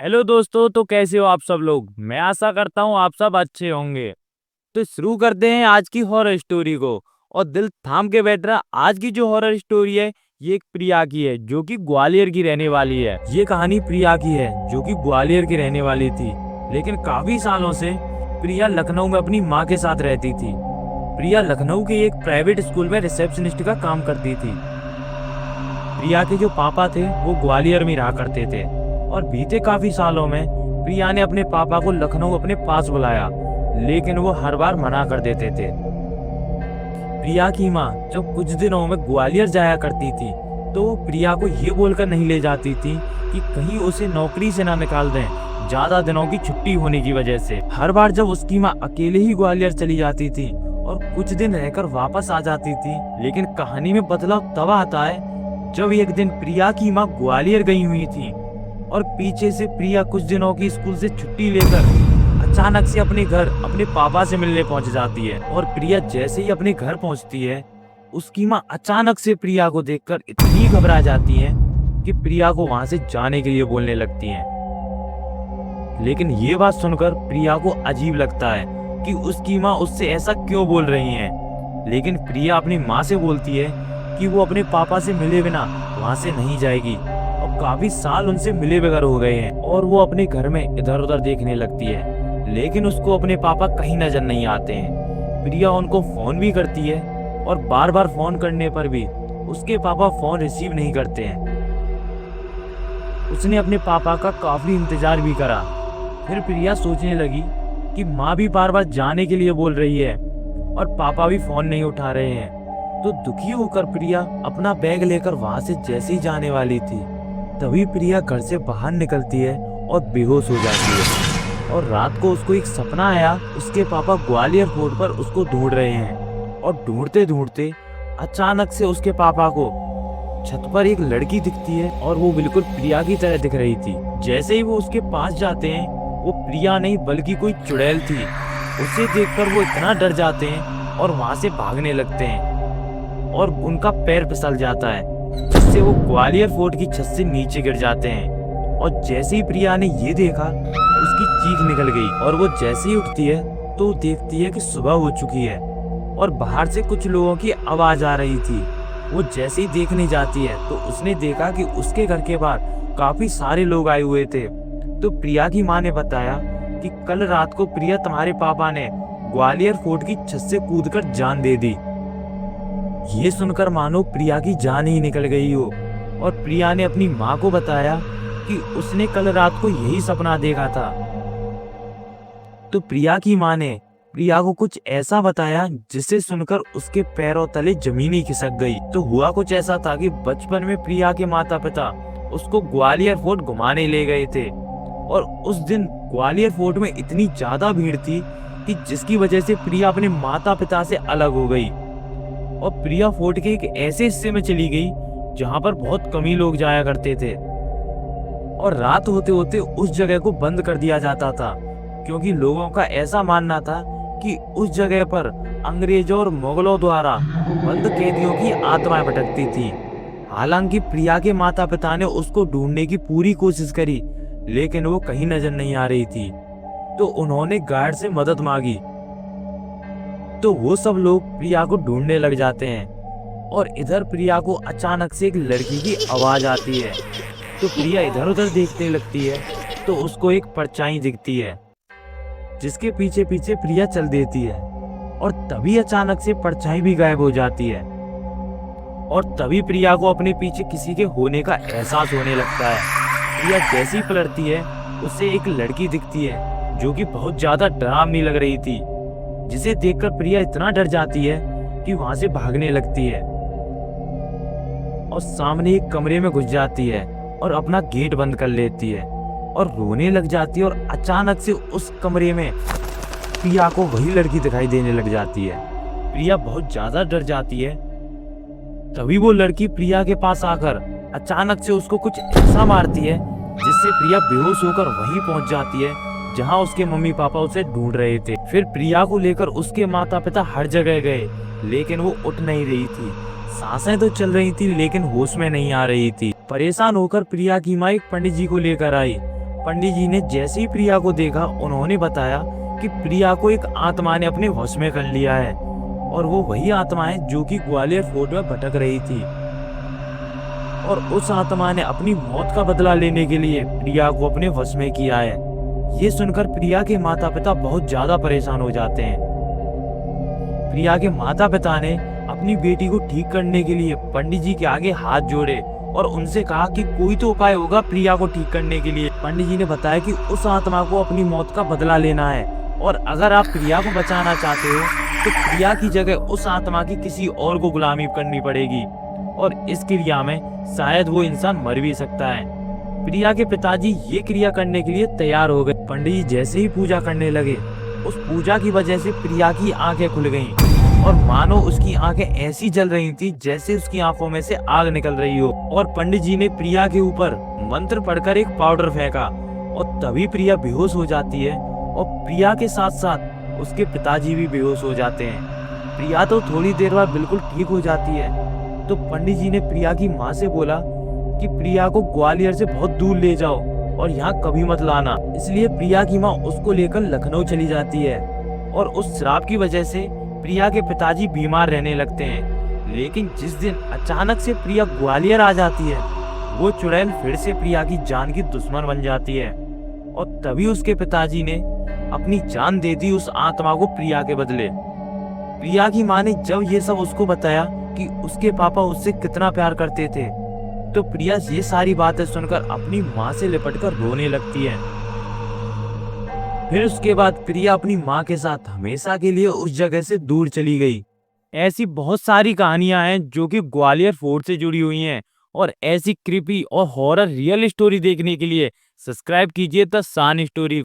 Hello दोस्तों, तो कैसे हो आप सब लोग। मैं आशा करता हूँ आप सब अच्छे होंगे। तो शुरू करते हैं आज की हॉरर स्टोरी को। और दिल थाम के बैठ रहा, आज की जो हॉरर स्टोरी है ये एक प्रिया की है जो कि ग्वालियर की रहने वाली है। ये कहानी प्रिया की है जो कि ग्वालियर की रहने वाली थी, लेकिन काफी सालों से प्रिया लखनऊ में अपनी माँ के साथ रहती थी। प्रिया लखनऊ के एक प्राइवेट स्कूल में रिसेप्शनिस्ट का काम करती थी। प्रिया के जो पापा थे वो ग्वालियर में रहा करते थे, और बीते काफी सालों में प्रिया ने अपने पापा को लखनऊ अपने पास बुलाया, लेकिन वो हर बार मना कर देते थे। प्रिया की माँ जब कुछ दिनों में ग्वालियर जाया करती थी तो वो प्रिया को ये बोलकर नहीं ले जाती थी कि कहीं उसे नौकरी से ना निकाल दें, ज्यादा दिनों की छुट्टी होने की वजह से। हर बार जब उसकी माँ अकेले ही ग्वालियर चली जाती थी और कुछ दिन रहकर वापस आ जाती थी, लेकिन कहानी में बदलाव तब आता है जब एक दिन प्रिया की माँ ग्वालियर गई हुई थी और पीछे से प्रिया कुछ दिनों की स्कूल से छुट्टी लेकर अचानक से अपने घर अपने पापा से मिलने पहुंच जाती है। और प्रिया जैसे ही अपने घर पहुंचती है, उसकी माँ अचानक से प्रिया को देखकर इतनी घबरा जाती है कि प्रिया को वहां से जाने के लिए बोलने लगती हैं। लेकिन ये बात सुनकर प्रिया को अजीब लगता है कि उसकी माँ उससे ऐसा क्यों बोल रही हैं। लेकिन प्रिया अपनी माँ से बोलती है कि वो अपने पापा से मिले बिना वहां से नहीं जाएगी, और काफी साल उनसे मिले बगैर हो गए हैं। और वो अपने घर में इधर उधर देखने लगती है, लेकिन उसको अपने पापा कहीं नजर नहीं आते हैं। प्रिया उनको फोन भी करती है, और बार बार फोन करने पर भी उसके पापा फोन रिसीव नहीं करते हैं। उसने अपने पापा का काफी इंतजार भी करा। फिर प्रिया सोचने लगी कि माँ भी बार बार जाने के लिए बोल रही है और पापा भी फोन नहीं उठा रहे हैं। तो दुखी होकर प्रिया अपना बैग लेकर वहां से जैसे ही जाने वाली थी, तभी प्रिया घर से बाहर निकलती है और बेहोश हो जाती है। और रात को उसको एक सपना आया, उसके पापा ग्वालियर फोर्ट पर उसको ढूंढ रहे हैं। और ढूंढते ढूंढते अचानक से उसके पापा को छत पर एक लड़की दिखती है, और वो बिल्कुल प्रिया की तरह दिख रही थी। जैसे ही वो उसके पास जाते हैं, वो प्रिया नहीं बल्कि कोई चुड़ैल थी। उसे देखकर वो इतना डर जाते हैं और वहां से भागने लगते हैं, और उनका पैर फिसल जाता है, जिससे वो ग्वालियर फोर्ट की छत से नीचे गिर जाते हैं। और जैसे ही प्रिया ने ये देखा, उसकी चीख निकल गई, और वो जैसे ही उठती है तो देखती है कि सुबह हो चुकी है और बाहर से कुछ लोगों की आवाज आ रही थी। वो जैसे ही देखने जाती है तो उसने देखा कि उसके घर के बाहर काफी सारे लोग आए हुए थे। तो प्रिया की माँ ने बताया कि कल रात को प्रिया तुम्हारे पापा ने ग्वालियर फोर्ट की छत से कूदकर जान दे दी। ये सुनकर मानो प्रिया की जान ही निकल गई हो। और प्रिया ने अपनी माँ को बताया कि उसने कल रात को यही सपना देखा था। तो प्रिया की माँ ने प्रिया को कुछ ऐसा बताया जिसे सुनकर उसके पैरों तले जमीन ही खिसक गई। तो हुआ कुछ ऐसा था कि बचपन में प्रिया के माता पिता उसको ग्वालियर फोर्ट घुमाने ले गए थे, और उस दिन ग्वालियर फोर्ट में इतनी ज्यादा भीड़ थी कि जिसकी वजह से प्रिया अपने माता पिता से अलग हो गई। और प्रिया फोर्ट के एक ऐसे हिस्से में चली गई जहां पर बहुत कम ही लोग जाया करते थे, और रात होते होते उस जगह को बंद कर दिया जाता था, क्योंकि लोगों का ऐसा मानना था कि उस जगह पर अंग्रेजों और मुगलों द्वारा बंद कैदियों की आत्माएं भटकती थी। हालांकि प्रिया के माता पिता ने उसको ढूंढने की पूरी कोशिश करी, लेकिन वो कहीं नजर नहीं आ रही थी। तो उन्होंने गार्ड से मदद मांगी। तो वो सब लोग प्रिया को ढूंढने लग जाते हैं, और इधर प्रिया को अचानक से एक लड़की की आवाज आती है। तो प्रिया इधर उधर देखने लगती है तो उसको एक परछाई दिखती है, जिसके पीछे पीछे प्रिया चल देती है। और तभी अचानक से परछाई भी गायब हो जाती है, और तभी प्रिया को अपने पीछे किसी के होने का एहसास होने लगता है। प्रिया जैसी पलटती है, उससे एक लड़की दिखती है जो कि बहुत ज्यादा डरावनी लग रही थी, जिसे देखकर प्रिया इतना डर जाती है कि वहां से भागने लगती है, और सामने एक कमरे में घुस जाती है और अपना गेट बंद कर लेती है और रोने लग जाती है। और अचानक से उस कमरे में प्रिया को वही लड़की दिखाई देने लग जाती है। प्रिया बहुत ज्यादा डर जाती है। तभी वो लड़की प्रिया के पास आकर अचानक से उसको कुछ ऐसा मारती है जिससे प्रिया बेहोश होकर वहीं पहुंच जाती है जहां उसके मम्मी पापा उसे ढूंढ रहे थे। फिर प्रिया को लेकर उसके माता पिता हर जगह गए, लेकिन वो उठ नहीं रही थी। सांसें तो चल रही थी लेकिन होश में नहीं आ रही थी। परेशान होकर प्रिया की माँ एक पंडित जी को लेकर आई, पंडित जी ने जैसे ही प्रिया को देखा, उन्होंने बताया कि प्रिया को एक आत्मा ने अपने वश में कर लिया है और वो वही आत्मा है जो कि ग्वालियर फोर्ट में भटक रही थी। और उस आत्मा ने अपनी मौत का बदला लेने के लिए प्रिया को अपने वश में किया है। ये सुनकर प्रिया के माता पिता बहुत ज्यादा परेशान हो जाते हैं। प्रिया के माता पिता ने अपनी बेटी को ठीक करने के लिए पंडित जी के आगे हाथ जोड़े और उनसे कहा कि कोई तो उपाय होगा प्रिया को ठीक करने के लिए। पंडित जी ने बताया कि उस आत्मा को अपनी मौत का बदला लेना है और अगर आप प्रिया को बचाना चाहते हो तो प्रिया की जगह उस आत्मा की किसी और को गुलामी करनी पड़ेगी और इस क्रिया में शायद वो इंसान मर भी सकता है। प्रिया के पिताजी ये क्रिया करने के लिए तैयार हो गए। पंडित जी जैसे ही पूजा करने लगे, उस पूजा की वजह से प्रिया की आंखें खुल गईं और मानो उसकी आंखें ऐसी जल रही थी जैसे उसकी आंखों में से आग निकल रही हो। और पंडित जी ने प्रिया के ऊपर मंत्र पढ़कर एक पाउडर फेंका और तभी प्रिया बेहोश हो जाती है और प्रिया के साथ साथ उसके पिताजी भी बेहोश हो जाते हैं। प्रिया तो थोड़ी देर बाद बिल्कुल ठीक हो जाती है। तो पंडित जी ने प्रिया की माँ से बोला कि प्रिया को ग्वालियर से बहुत दूर ले जाओ और यहाँ कभी मत लाना। इसलिए प्रिया की माँ उसको लेकर लखनऊ चली जाती है और उस श्राप की वजह से प्रिया के पिताजी बीमार रहने लगते हैं। लेकिन जिस दिन अचानक से प्रिया ग्वालियर आ जाती है, वो चुड़ैल फिर से प्रिया की जान की दुश्मन बन जाती है और तभी उसके पिताजी ने अपनी जान दे दी उस आत्मा को प्रिया के बदले। प्रिया की माँ ने जब ये सब उसको बताया कि उसके पापा उससे कितना प्यार करते थे, तो प्रिया ये सारी बातें सुनकर अपनी माँ से लिपटकर रोने लगती है। फिर उसके बाद प्रिया अपनी माँ के साथ हमेशा के लिए उस जगह से दूर चली गई। ऐसी बहुत सारी कहानियां हैं जो कि ग्वालियर फोर्ट से जुड़ी हुई हैं और ऐसी क्रीपी और हॉरर रियल स्टोरी देखने के लिए सब्सक्राइब कीजिए द सान स्टोरी।